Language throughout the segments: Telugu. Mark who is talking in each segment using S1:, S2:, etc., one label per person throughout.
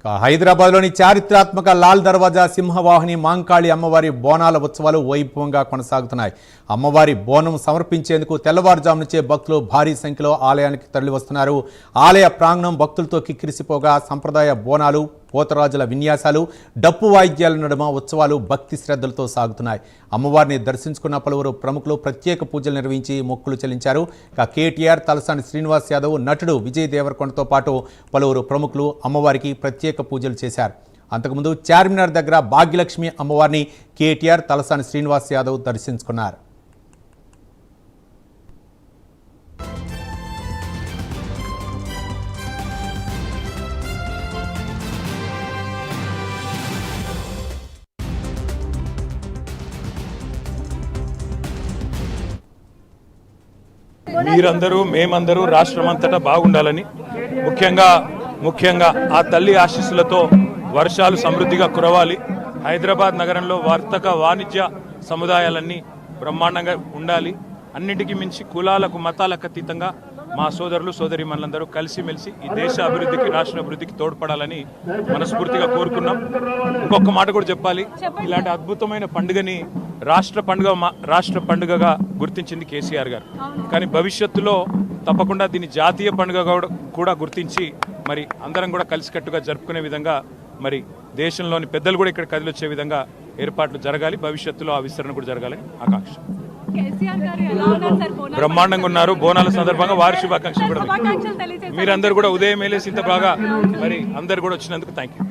S1: హైదరాబాద్లోని చారిత్రాత్మక లాల్ దర్వాజా సింహవాహిని మాంకాళి అమ్మవారి బోనాల ఉత్సవాలు వైభవంగా కొనసాగుతున్నాయి. అమ్మవారి బోనం సమర్పించేందుకు తెల్లవారుజాము నుంచే భక్తులు భారీ సంఖ్యలో ఆలయానికి తరలివస్తున్నారు. ఆలయ ప్రాంగణం భక్తులతో కిక్కిరిసిపోగా సంప్రదాయ బోనాలు, పోతరాజుల విన్యాసాలు, డప్పు వాయిద్యాల నడుమ ఉత్సవాలు భక్తి శ్రద్ధలతో సాగుతున్నాయి. అమ్మవారిని దర్శించుకున్న పలువురు ప్రముఖులు ప్రత్యేక పూజలు నిర్వహించి మొక్కులు చెల్లించారు. కేటీఆర్, తలసాని శ్రీనివాస్ యాదవ్, నటుడు విజయ్ దేవరకొండతో పాటు పలువురు ప్రముఖులు అమ్మవారికి ప్రత్యేక పూజలు చేశారు. అంతకుముందు చార్మినార్ దగ్గర భాగ్యలక్ష్మి అమ్మవారిని కేటీఆర్, తలసాని శ్రీనివాస్ యాదవ్ దర్శించుకున్నారు.
S2: మీరందరూ మేమందరూ రాష్ట్రమంతటా బాగుండాలని, ముఖ్యంగా ఆ తల్లి ఆశీస్సులతో వర్షాలు సమృద్ధిగా కురవాలి. హైదరాబాద్ నగరంలో వర్తక వాణిజ్య సముదాయాలన్నీ బ్రహ్మాండంగా ఉండాలి. అన్నింటికి మించి కులాలకు మతాలకు అతీతంగా మా సోదరులు సోదరీమణులందరూ కలిసిమెలిసి ఈ దేశ అభివృద్ధికి, రాష్ట్ర అభివృద్ధికి తోడ్పడాలని మనస్ఫూర్తిగా కోరుకున్నాం. ఇంకొక మాట కూడా చెప్పాలి, ఇలాంటి అద్భుతమైన పండుగని రాష్ట్ర పండుగగా గుర్తించింది కేసీఆర్ గారు. కానీ భవిష్యత్తులో తప్పకుండా దీన్ని జాతీయ పండుగ కూడా గుర్తించి మరి అందరం కూడా కలిసికట్టుగా జరుపుకునే విధంగా, మరి దేశంలోని పెద్దలు కూడా ఇక్కడ కదిలొచ్చే విధంగా ఏర్పాట్లు జరగాలి. భవిష్యత్తులో ఆ విస్తరణ కూడా జరగాలని ఆకాంక్ష. బ్రహ్మాండంగా ఉన్నారు. బోనాల సందర్భంగా వారి శుభాకాంక్షలు కూడా. మీరందరూ కూడా ఉదయం మేలేసి ఇంత బాగా మరి అందరు కూడా వచ్చినందుకు థ్యాంక్ యూ.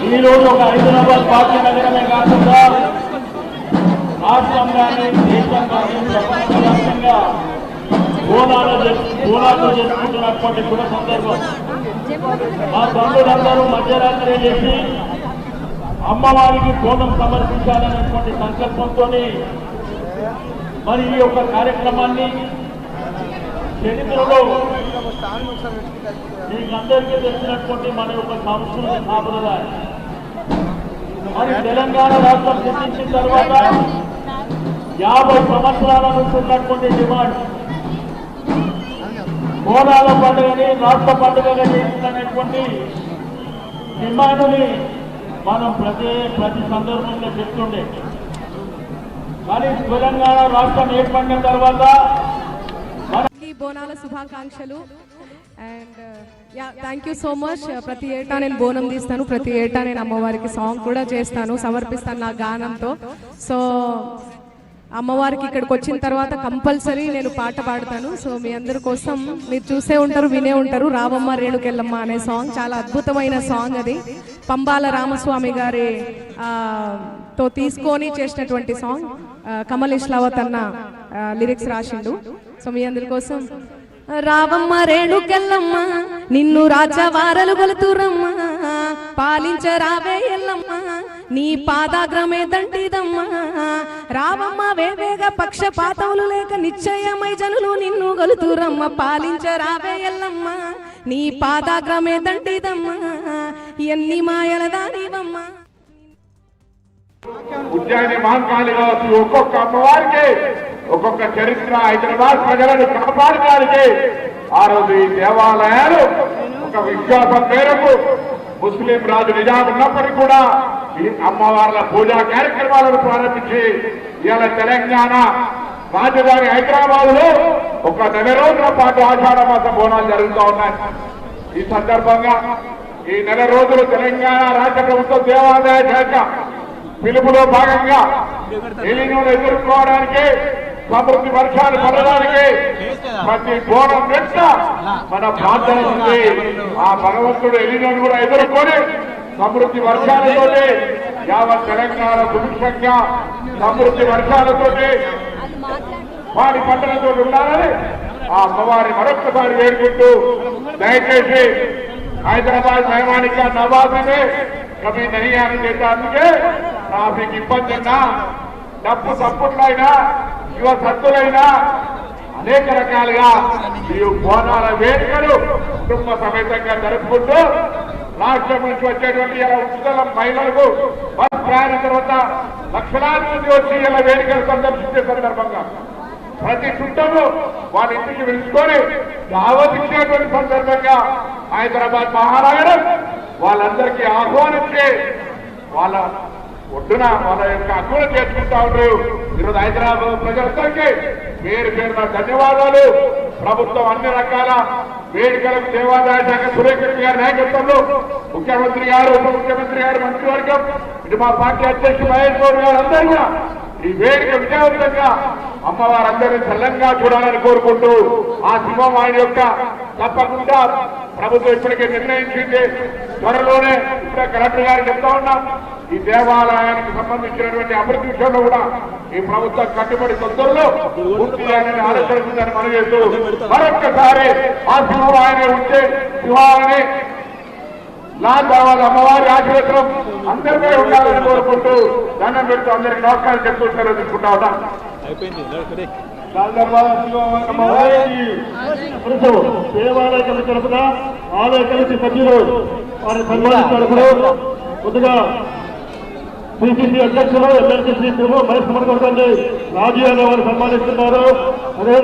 S3: ఈ రోజు ఒక హైదరాబాద్ పార్టీ నగరమే కాకుండా రాష్ట్రంగానే, దేశంగానే, ప్రపంచవ్యాప్తంగా బోనాలు చేసుకుంటున్నటువంటి శుభ సందర్భం. మా బంధువులందరూ మధ్యరాత్రి చేసి అమ్మవారికి బోనం సమర్పించాలనేటువంటి సంకల్పంతో మరి ఈ యొక్క కార్యక్రమాన్ని చరిత్రలో మీకు అందరికీ తెలిసినటువంటి మన యొక్క సంస్కృతి సాంప్రదాయం. మరి తెలంగాణ రాష్ట్రం సిద్ధించిన తర్వాత 50 సంవత్సరాల నుంచి ఉన్నటువంటి డిమాండ్ బోనాల పండుగని రాష్ట్ర పండుగగా చేసినటువంటి డిమాండ్ని మనం ప్రతి సందర్భంలో చెప్తుండే. కానీ తెలంగాణ రాష్ట్రం ఏర్పడిన తర్వాత
S4: బోనాల శుభాకాంక్షలు. And thank you so much. ప్రతి ఏటా నేను బోనం తీస్తాను, ప్రతి ఏటా నేను అమ్మవారికి సాంగ్ కూడా చేస్తాను, సమర్పిస్తాను నా గానంతో. సో అమ్మవారికి ఇక్కడికి వచ్చిన తర్వాత కంపల్సరీ నేను పాట పాడతాను. సో మీ అందరి కోసం మీరు చూసే ఉంటారు, వినే ఉంటారు, రావమ్మ రేణుకెళ్ళమ్మ అనే సాంగ్. చాలా అద్భుతమైన సాంగ్ అది. పంబాల రామస్వామి గారి తో తీసుకొని చేసినటువంటి సాంగ్. కమల్ ఇష్లావత్ అన్న లిరిక్స్ రాసిండు. సో మీ అందరి కోసం రావమ్మ రేణుకెళ్ళమ్మ నిన్ను రాజవారలు గొలుతురమ్మ, పాలించరావే ఎల్లమ్మ నీ పాదాగ్రమే దంటిదమ్మ. రావమ్మ వేవేగ పక్షపాతములు లేక నిశ్చయమై జనులు నిన్ను గొలుతురమ్మ, పాలించరావే ఎల్లమ్మ నీ పాదాగ్రమే దంటిదమ్మ. ఎన్ని మాయల దానివమ్మ.
S5: ఉజ్జయిని మహంకాళి కావచ్చు, ఒక్కొక్క అమ్మవారికి ఒక్కొక్క చరిత్ర. హైదరాబాద్ ప్రజలను కాపాడడానికి ఆ రోజు ఈ దేవాలయాలు ఒక విశ్వాసం మేరకు ముస్లిం రాజు నిజాం ఉన్నప్పటికీ కూడా ఈ అమ్మవార్ల పూజా కార్యక్రమాలను ప్రారంభించి ఇవాళ తెలంగాణ రాజధాని హైదరాబాద్ లో ఒక 9 రోజుల పాటు ఆషాఢ మాస బోనాలు జరుగుతూ ఉన్నాయి. ఈ సందర్భంగా ఈ 9 రోజులు తెలంగాణ రాష్ట్ర ప్రభుత్వ దేవాదాయ శాఖ పిలుపులో భాగంగా ఎలినోను ఎదుర్కోవడానికి, సమృద్ధి వర్షాలు పడడానికి ప్రతి బోనం వెంట మన ప్రార్థన ఉంది. ఆ భగవంతుడు ఎలినోను కూడా ఎదుర్కొని సమృద్ధి వర్షాలతోటి యావత్ తెలంగాణ సుభిక్షంగా సమృద్ధి వర్షాలతోటి వారి పంటలతో ఉండాలని ఆ అమ్మవారి మరొక్కసారి వేడుకుంటూ, దయచేసి హైదరాబాద్ నయమానిక నవాజునే కవి నహీ అని చేసేందుకే ట్రాఫిక్ ఇబ్బంది అయినా, డబ్బు సప్పుట్లైనా, యువ సత్తులైనా అనేక రకాలుగా ఈ బోనాల వేడుకలు కుటుంబ సమేతంగా జరుపుకుంటూ రాష్ట్రం నుంచి వచ్చేటువంటి ఇలా ఉచిత మహిళలకు బస్ ప్రయాణం తర్వాత లక్షలాది మంది వచ్చి ఇలా వేడుకలు సందర్శించే సందర్భంగా ప్రతి చుట్టంలో వాళ్ళ ఇంటికి పిలుచుకొని దావత్ ఇచ్చినటువంటి సందర్భంగా హైదరాబాద్ మహానగరం వాళ్ళందరికీ ఆహ్వానించి వాళ్ళ ఒడ్డున వాళ్ళ యొక్క హక్కులు చేసుకుంటా ఉంటారు. ఈరోజు హైదరాబాద్ ప్రజలందరికీ పేరు పేరున ధన్యవాదాలు. ప్రభుత్వం అన్ని రకాల వేడుకలకు దేవాదాయ శాఖ సురేష్ రెడ్డి గారి నాయకత్వంలో ముఖ్యమంత్రి గారు, ఉప ముఖ్యమంత్రి గారు, మంత్రివర్గం, ఇటు మా పార్టీ అధ్యక్షుడు మహేష్ గౌడ్ గారు అందరూ కూడా ఈ వేడుక విజయవంతంగా అమ్మవారందరినీ చల్లంగా చూడాలని కోరుకుంటూ ఆ సింహం ఆయన యొక్క తప్పకుండా ప్రభుత్వం ఇప్పటికే నిర్ణయించింది. త్వరలోనే ఇప్పుడే కలెక్టర్ గారు చెప్తా ఉన్నాం, ఈ దేవాలయానికి సంబంధించినటువంటి అభివృద్ధి విషయంలో కూడా ఈ ప్రభుత్వం కట్టుబడి తొందరలో పూర్తి చేయాలని ఆలోచన మనం చేస్తూ మరొక్కసారి ఆ సింహవాహిని ఉంటే సింహాలని లాల్ బాబాల అమ్మవారి ఆశీర్వచనం అందరిపై ఉండాలని కోరుకుంటూ దండం పెడుతూ అందరికి నమస్కారం చెప్తూ తీసుకుంటా ఉన్నాం.
S3: దేవాలయ కమిటీ తరఫున ఆలయ కమిటీ సభ్యులు వారిని సన్మానించారు. కొద్దిగా పిసిసి అధ్యక్షులు ఎమ్మెల్సీ శ్రీ మహేష్ కుమార్ గారు రాజీ అనే వారు సన్మానిస్తున్నారు. అదే